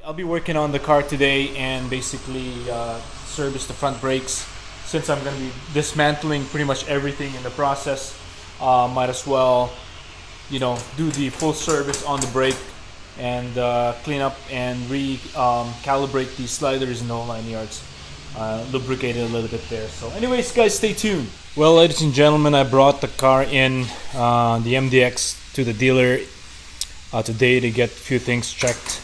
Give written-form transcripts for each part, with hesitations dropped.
I'll be working on the car today and basically service the front brakes. Since I'm going to be dismantling pretty much everything in the process, might as well, do the full service on the brake and clean up and calibrate the sliders in the whole 9 yards. Lubricate it a little bit there. So anyways, guys, stay tuned. Well, ladies and gentlemen, I brought the car in, the MDX, to the dealer today to get a few things checked.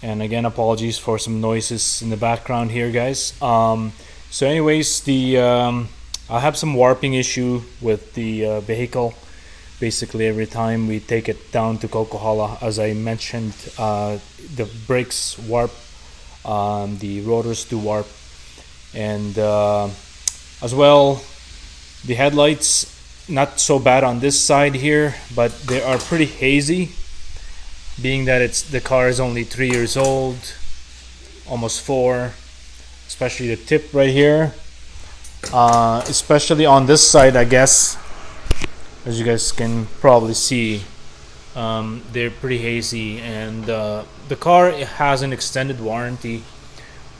And again, apologies for some noises in the background here, guys. So anyways, I have some warping issue with the vehicle. Basically, every time we take it down to Coquihalla, as I mentioned, the brakes warp, the rotors do warp, and as well, the headlights, not so bad on this side here, but they are pretty hazy, being that the car is only 3 years old, almost 4, especially the tip right here, especially on this side, I guess, as you guys can probably see, they're pretty hazy. And the car has an extended warranty,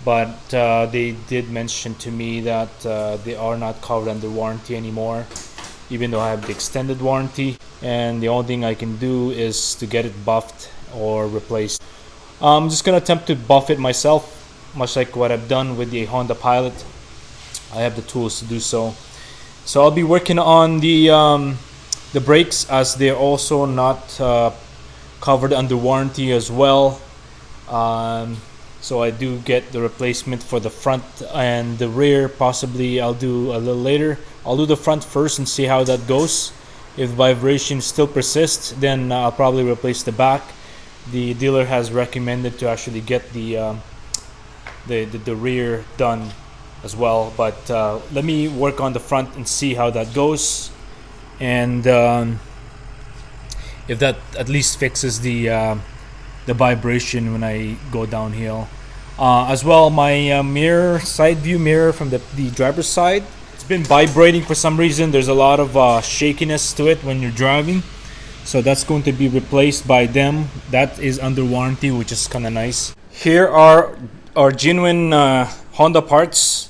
but they did mention to me that they are not covered under warranty anymore, even though I have the extended warranty, and the only thing I can do is to get it buffed or replaced. I'm just gonna attempt to buff it myself, much like what I've done with the Honda Pilot. I have the tools to do so. So I'll be working on the brakes, as they're also not covered under warranty as well. So I do get the replacement for the front and the rear. Possibly I'll do a little later. I'll do the front first and see how that goes. If vibration still persists, then I'll probably replace the back. The dealer has recommended to actually get the rear done as well, but let me work on the front and see how that goes, and if that at least fixes the vibration when I go downhill. As well, my side view mirror from the driver's side, it's been vibrating for some reason. There's a lot of shakiness to it when you're driving, so that's going to be replaced by them. That is under warranty, which is kind of nice. Here are our genuine Honda parts.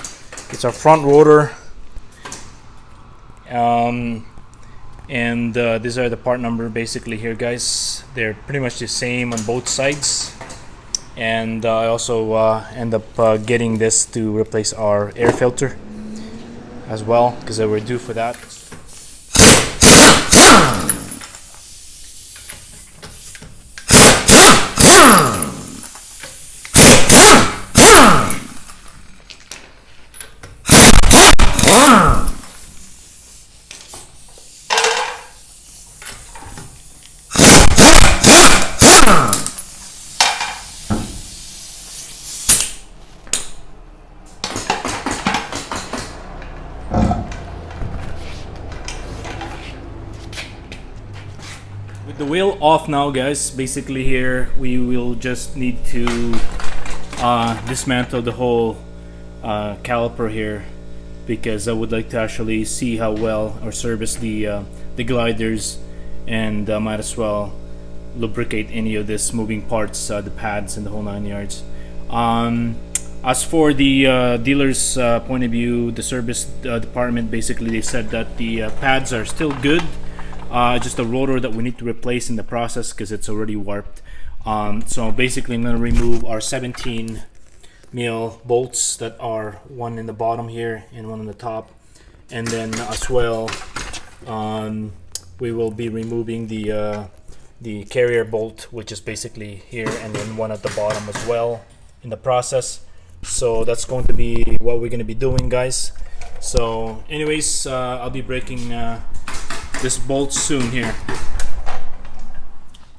It's our front rotor, and these are the part number basically here, guys. They're pretty much the same on both sides. And I also end up getting this to replace our air filter as well, because we're due for that. With the wheel off now, guys, basically here we will just need to dismantle the whole caliper here, because I would like to actually see how well or service the gliders, and might as well lubricate any of this moving parts, the pads and the whole 9 yards. As for the dealer's point of view, the service department, basically they said that the pads are still good. Just a rotor that we need to replace in the process because it's already warped. So basically I'm going to remove our 17 mil bolts that are one in the bottom here and one on the top, and then as well we will be removing the carrier bolt, which is basically here, and then one at the bottom as well in the process. So that's going to be what we're going to be doing, guys. So anyways, I'll be breaking this bolt soon here.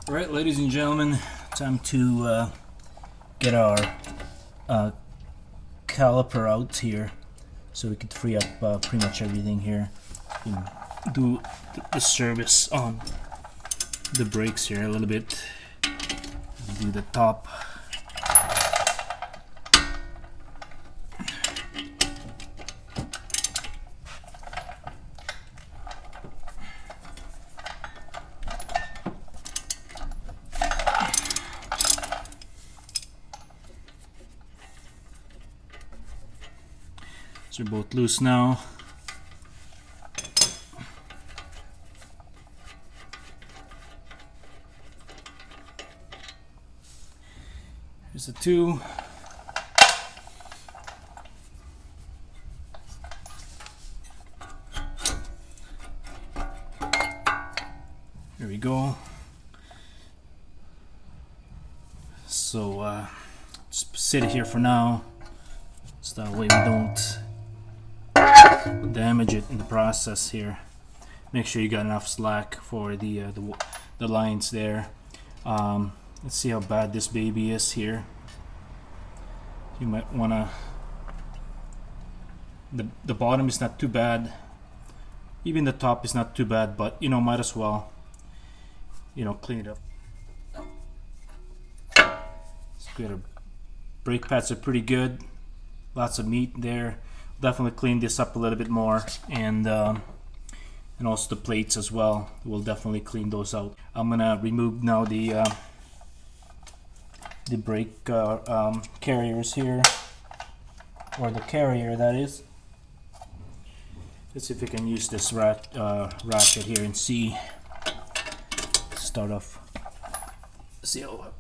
Alright, ladies and gentlemen, time to get our caliper out here so we could free up pretty much everything here. Do the service on the brakes here a little bit. Do the top. They're both loose now. Here's the two. There we go. So just sit it here for now, so that way we don't damage it in the process here. Make sure you got enough slack for the lines there. Let's see how bad this baby is here. You might wanna. The bottom is not too bad. Even the top is not too bad, but you know, might as well, you know, clean it up. It's good. Brake pads are pretty good. Lots of meat there. Definitely clean this up a little bit more, and also the plates as well. We'll definitely clean those out. I'm gonna remove now the brake carriers here, or the carrier, that is. Let's see if we can use this ratchet here and see. Start off. See how.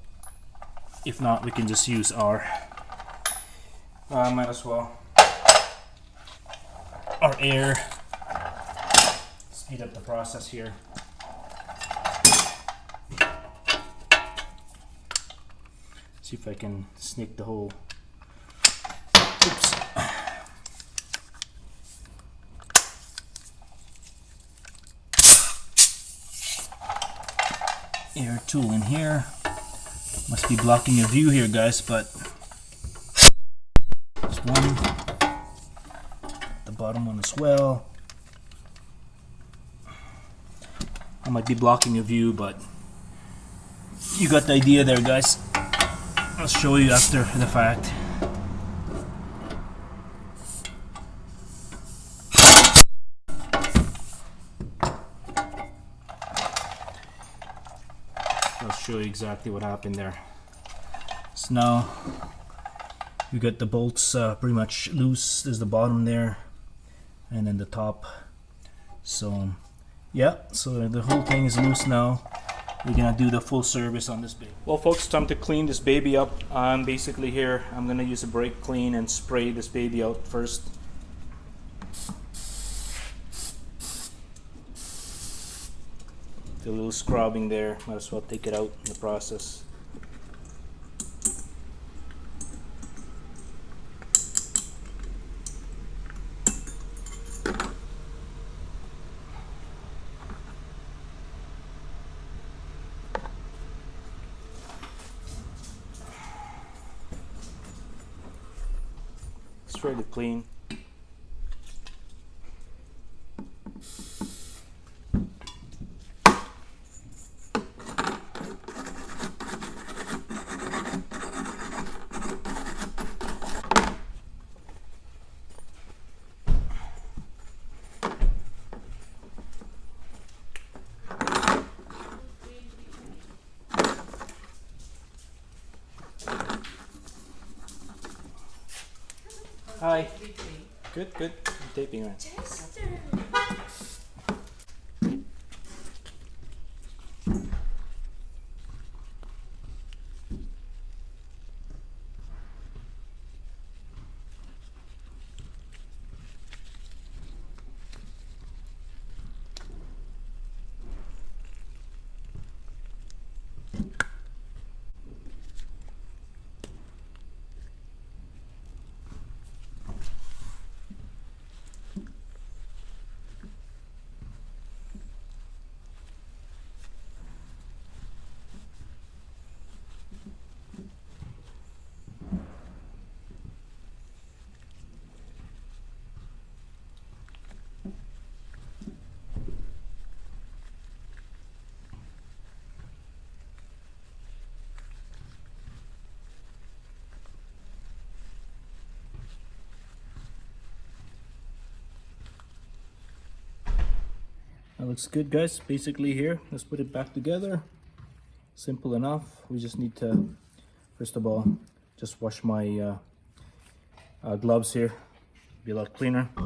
If not, we can just use our. Might as well. Our air. Speed up the process here. See if I can sneak the whole. Oops. Air tool in here. Must be blocking your view here, guys, but there's one. The bottom one as well. I might be blocking your view, but you got the idea there, guys. I'll show you after the fact. I'll show you exactly what happened there. So now you got the bolts pretty much loose. There's the bottom there, and then the top. So yeah, so the whole thing is loose now. We're gonna do the full service on this baby. Well, folks, time to clean this baby up. I'm basically here. I'm gonna use a brake clean and spray this baby out first. A little scrubbing there. Might as well take it out in the process. It's fairly clean. Hi. Good, good. I'm taping right. That looks good, guys. Basically here, let's put it back together. Simple enough. We just need to, first of all, just wash my gloves here be a lot cleaner. I'm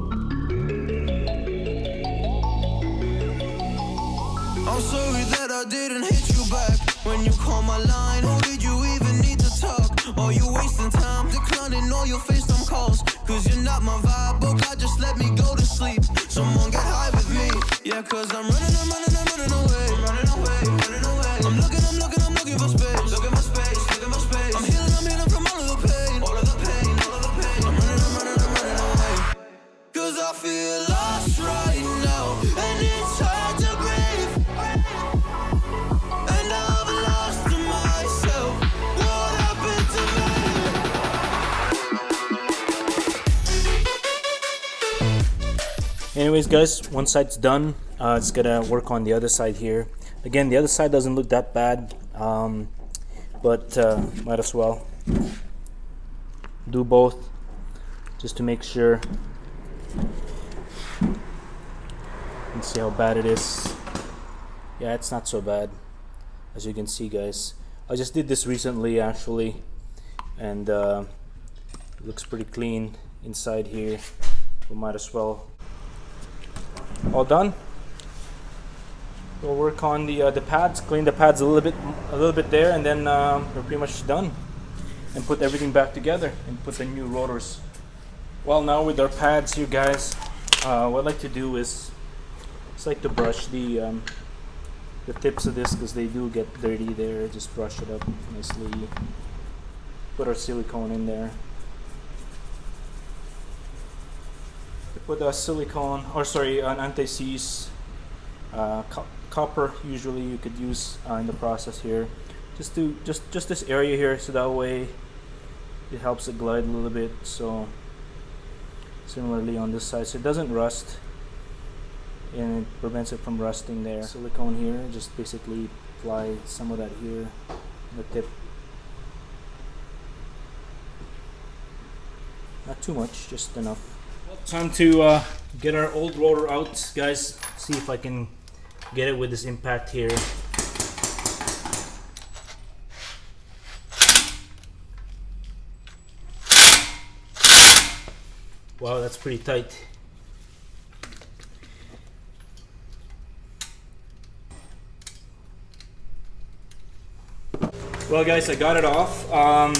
sorry that I didn't hit you back when you call my line. Or did you even need to talk? Or you wasting time declining all your FaceTime calls? Cause you're not my vibe, but God just let me go to sleep. Someone get high with me. Yeah, cause I'm running away. I'm looking for space. Looking for space. I'm healing from all of the pain. I'm running away. Cause I feel lost right now. And it's hard to breathe. And I've lost myself. What happened to me? Anyways guys, one side's done. It's gonna work on the other side here. Again, the other side doesn't look that bad, but might as well do both just to make sure and see how bad it is. Yeah, it's not so bad, as you can see guys. I just did this recently actually, and it looks pretty clean inside here. We might as well. All done. We'll work on the pads, clean the pads a little bit there, and then we're pretty much done. And put everything back together and put the new rotors. Well, now with our pads here, guys, what I like to do is just like to brush the tips of this because they do get dirty there. Just brush it up nicely. Put our silicone in there. Put a silicone, or sorry, an anti-seize copper. Usually you could use in the process here. Just this area here, so that way it helps it glide a little bit. So similarly on this side, so it doesn't rust and it prevents it from rusting there. Silicone here, just basically apply some of that here, the tip. Not too much, just enough. Time to get our old rotor out, guys. See if I can get it with this impact here. Wow, that's pretty tight. Well guys, I got it off.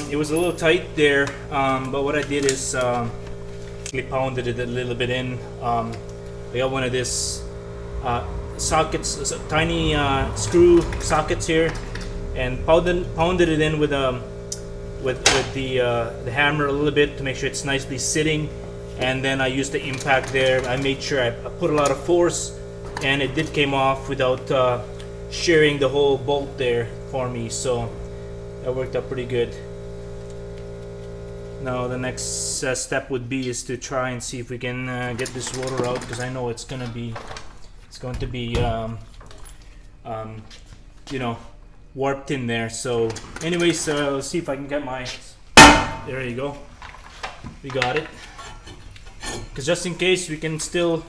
It was a little tight there, but what I did is pounded it a little bit in. I got one of this sockets, tiny screw sockets here, and pounded it in with the hammer a little bit to make sure it's nicely sitting. And then I used the impact there. I made sure I put a lot of force, and it did came off without shearing the whole bolt there for me. So that worked out pretty good. Now the next step would be is to try and see if we can get this rotor out, because I know it's going to be you know, warped in there. So anyways, let's see if I can get my, there you go, we got it. Because just in case, we can still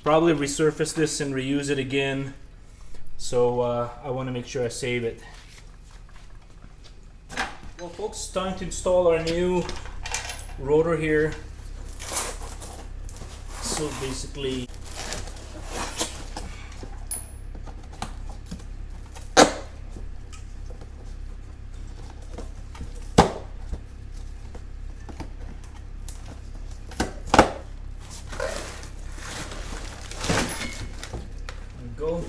probably resurface this and reuse it again. So I want to make sure I save it. Well folks, it's time to install our new rotor here. So basically, go.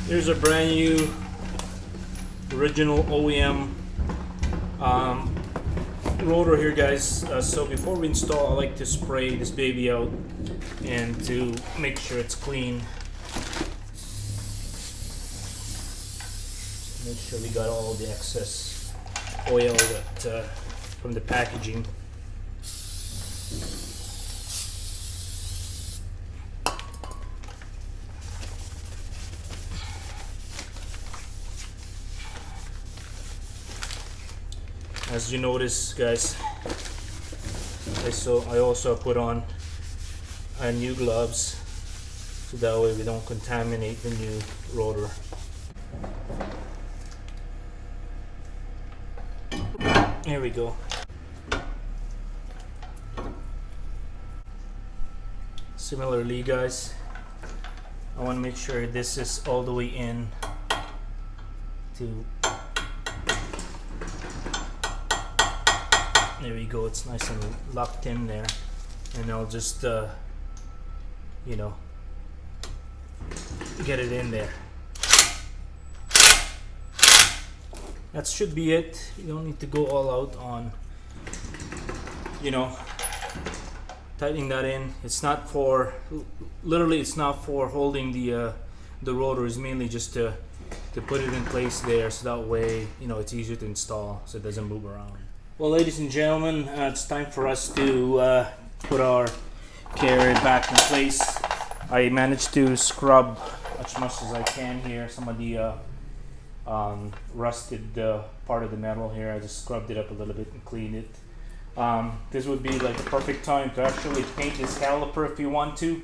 Here's a brand new original OEM rotor here, guys. So before we install, I like to spray this baby out and to make sure it's clean. Just make sure we got all the excess oil that from the packaging. As you notice, guys, I also put on new gloves so that way we don't contaminate the new rotor. There we go. Similarly, guys, I want to make sure this is all the way in to, there we go, it's nice and locked in there, and I'll just you know, get it in there. That should be it. You don't need to go all out on, you know, tightening that in. It's not for, literally it's not for holding the rotor. It's mainly just to put it in place there, so that way, you know, it's easier to install so it doesn't move around. Well, ladies and gentlemen, it's time for us to put our carrier back in place. I managed to scrub as much as I can here some of the rusted part of the metal here. I just scrubbed it up a little bit and cleaned it. This would be like the perfect time to actually paint this caliper if you want to,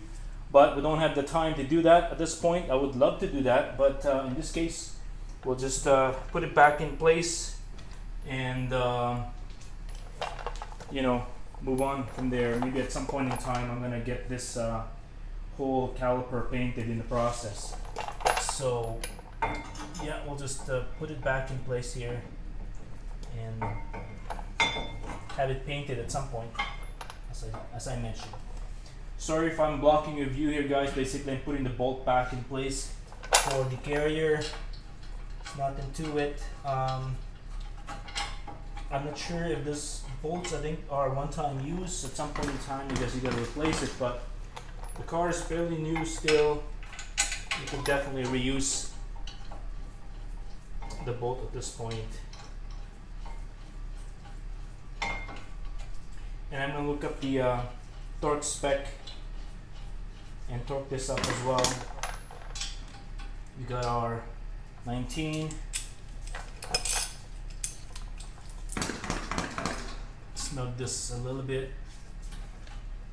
but we don't have the time to do that at this point. I would love to do that, but in this case we'll just put it back in place and you know, move on from there. Maybe at some point in time I'm gonna get this whole caliper painted in the process. So yeah, we'll just put it back in place here and have it painted at some point, as I mentioned. Sorry if I'm blocking your view here, guys. Basically, I'm putting the bolt back in place for the carrier. It's nothing to it. I'm not sure if this bolts, I think, are one-time use. At some point in time, I guess you gotta replace it, but the car is fairly new still. You can definitely reuse the bolt at this point. And I'm gonna look up the torque spec and torque this up as well. We got our 19. Snug this a little bit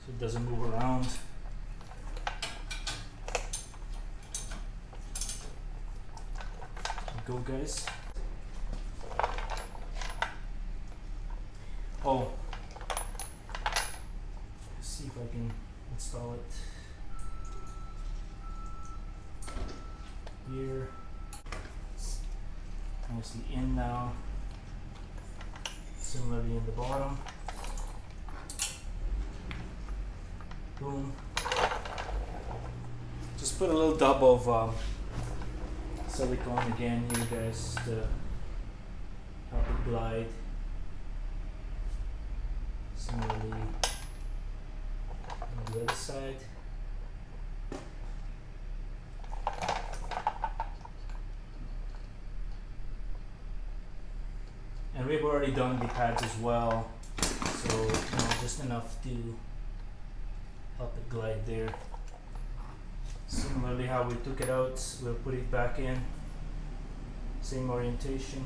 so it doesn't move around. Go, guys. Oh, let's see if I can install it here. There's the in now, similarly in the bottom. Boom. Just put a little dab of silicone again here, guys, to help it glide. Similarly on the other side. And we've already done the pads as well, so you know, just enough to help it glide there. Similarly, how we took it out, we'll put it back in. Same orientation.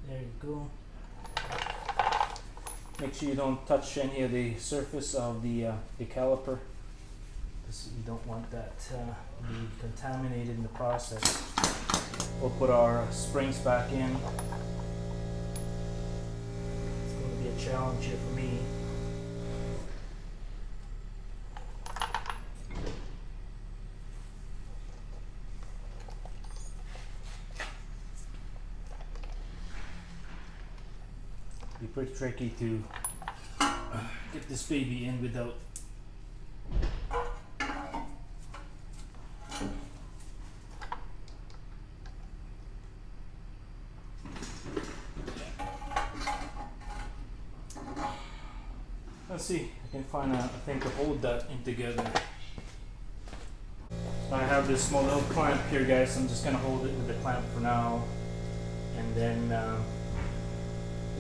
There you go. Make sure you don't touch any of the surface of the caliper, because you don't want that to be contaminated in the process. We'll put our springs back in. It's going to be a challenge here for me. Be pretty tricky to get this baby in without let's see, I can find a thing to hold that in together. I have this small little clamp here, guys. I'm just gonna hold it with the clamp for now, and then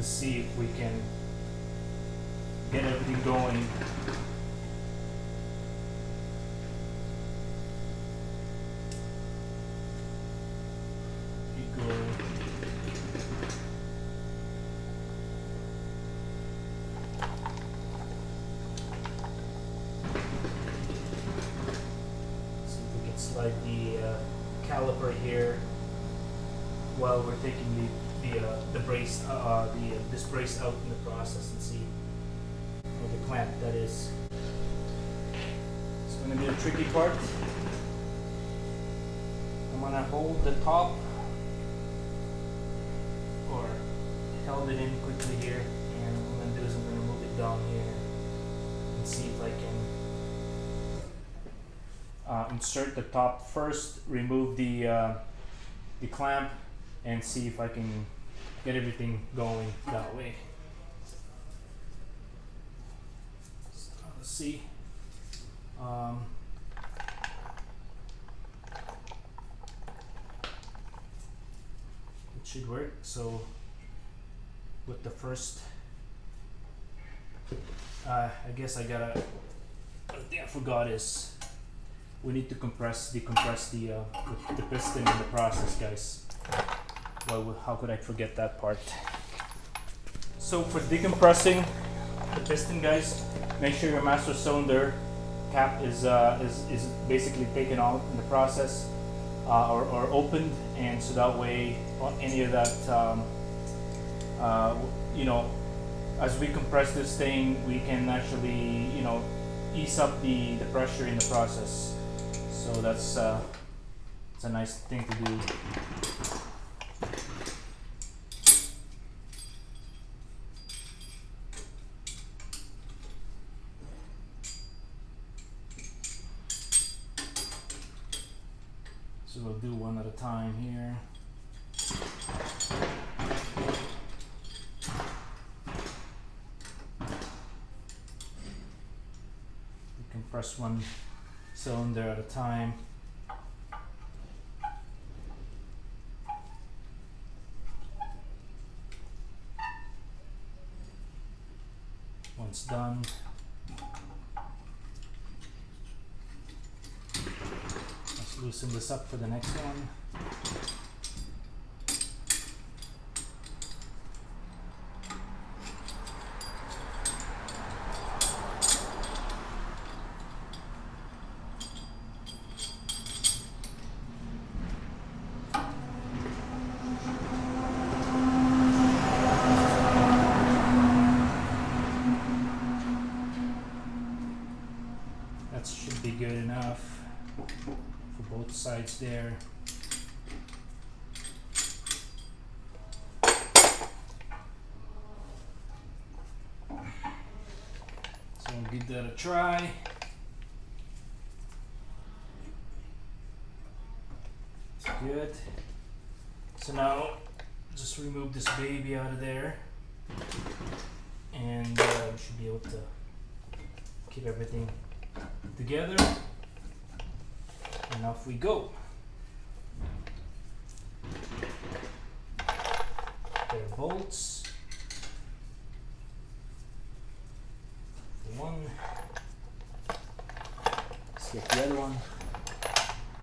to see if we can get everything going. Keep going. See if we can slide the caliper here while we're taking the brace, this brace out in the process, and see, or the clamp that is. It's going to be a tricky part. I'm going to hold the top, or held it in quickly here, and what I'm going to do is I'm going to move it down here and see if I can insert the top first, remove the clamp, and see if I can get everything going that way. So let's see. It should work. So with the first, I guess I gotta, one thing I forgot is we need to decompress the piston in the process, guys. Well, how could I forget that part? So for decompressing the piston, guys, make sure your master cylinder cap is basically taken out in the process, or opened, and so that way any of that, you know, as we compress this thing, we can actually, you know, ease up the pressure in the process. So that's it's a nice thing to do. So we'll do one at a time here. We compress one cylinder at a time. Once done, let's loosen this up for the next one. That should be good enough for both sides there. So we'll give that a try. It's good. So now just remove this baby out of there, and we should be able to keep everything together, and off we go. Pair of bolts. One. Let's get the other one.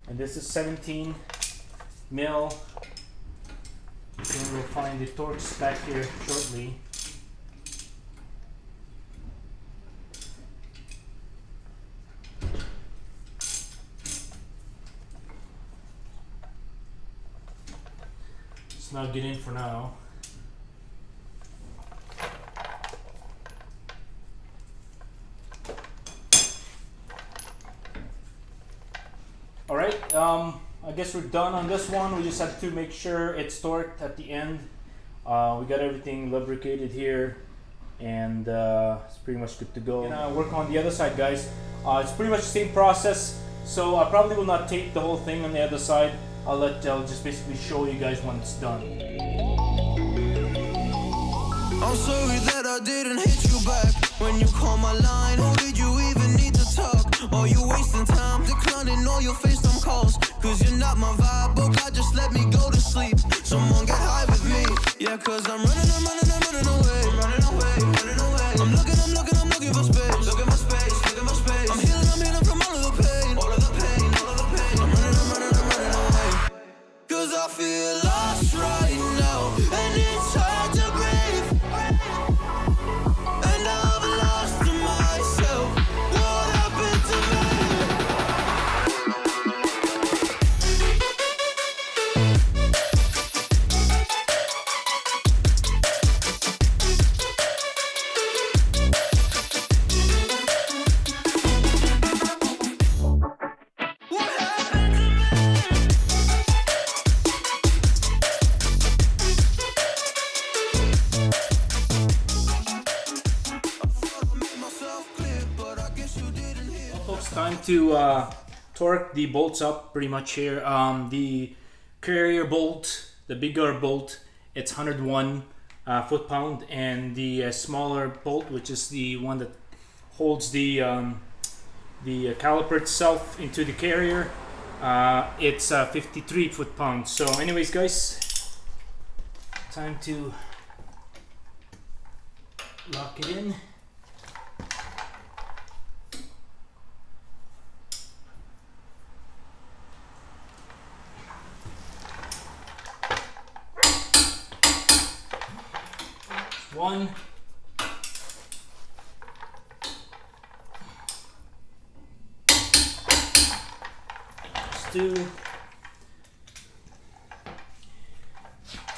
And this is 17 mil. Then we'll find the Torx back here shortly. Let's not get in for now. Alright, I guess we're done on this one. We just have to make sure it's torqued at the end. We got everything lubricated here, and it's pretty much good to go. And work on the other side, guys. It's pretty much the same process, so I probably will not tape the whole thing on the other side. I'll just basically show you guys when it's done. I'm sorry that I didn't hit you back when you called my line. Or did you even need to talk? Or you wasting time declining all your FaceTime calls? Cause you're not my vibe, but God just let me go to sleep. Someone get high with me. Yeah, cause I'm running to torque the bolts up pretty much here. The carrier bolt, the bigger bolt, it's 101 foot-pound, and the smaller bolt, which is the one that holds the caliper itself into the carrier, it's 53 foot-pounds. So anyways guys, time to lock it in. One. Two.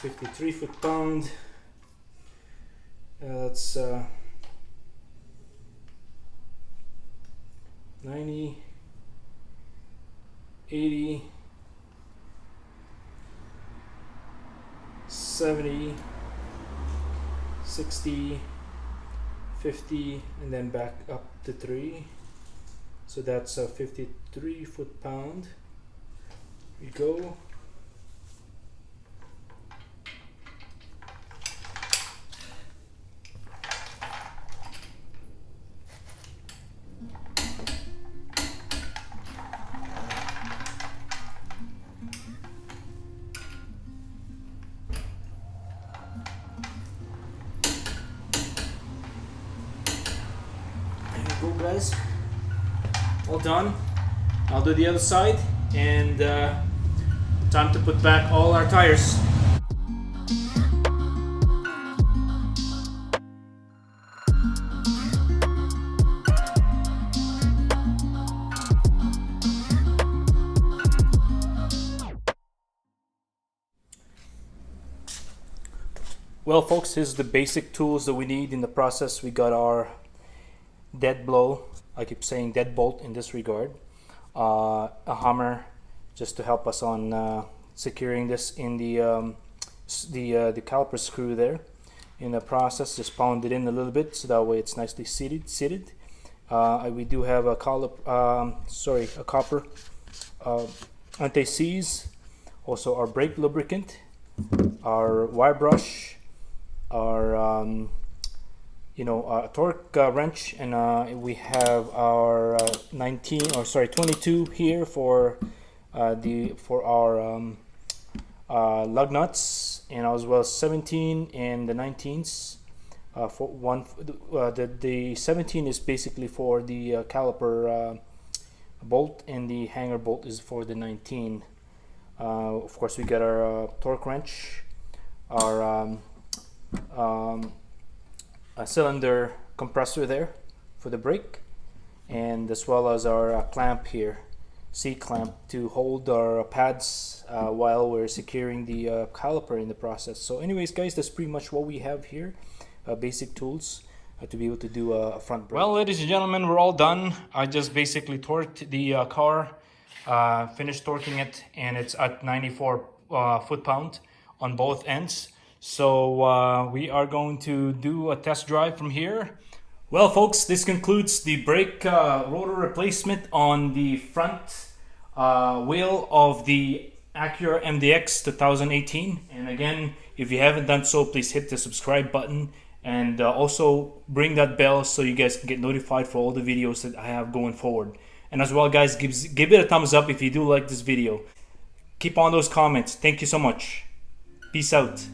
53 foot-pound. That's 90, 80, 70, 60, 50, and then back up to 3. So that's a 53 foot-pound. We go. Go guys, all done. I'll do the other side, and time to put back all our tires. Well folks, here's the basic tools that we need in the process. We got our dead blow, I keep saying deadbolt in this regard, a hammer just to help us on securing this in the caliper screw there. In the process, just pound it in a little bit so that way it's nicely seated. We do have a copper anti-seize, also our brake lubricant, our wire brush, our torque wrench, and we have our 22 here for our lug nuts, and as well as 17 and the 19s. The 17 is basically for the caliper bolt, and the hanger bolt is for the 19. Of course, we got our torque wrench, our a cylinder compressor there for the brake, and as well as our clamp here, C-clamp, to hold our pads while we're securing the caliper in the process. So anyways guys, that's pretty much what we have here, basic tools to be able to do a front brake. Well ladies and gentlemen, we're all done. I just basically torqued the car, finished torquing it, and it's at 94 foot-pound on both ends. So we are going to do a test drive from here. Well folks, this concludes the brake rotor replacement on the front wheel of the Acura MDX 2018. And again, if you haven't done so, please hit the subscribe button, and also ring that bell so you guys can get notified for all the videos that I have going forward. And as well guys, give it a thumbs up if you do like this video. Keep on those comments. Thank you so much. Peace out.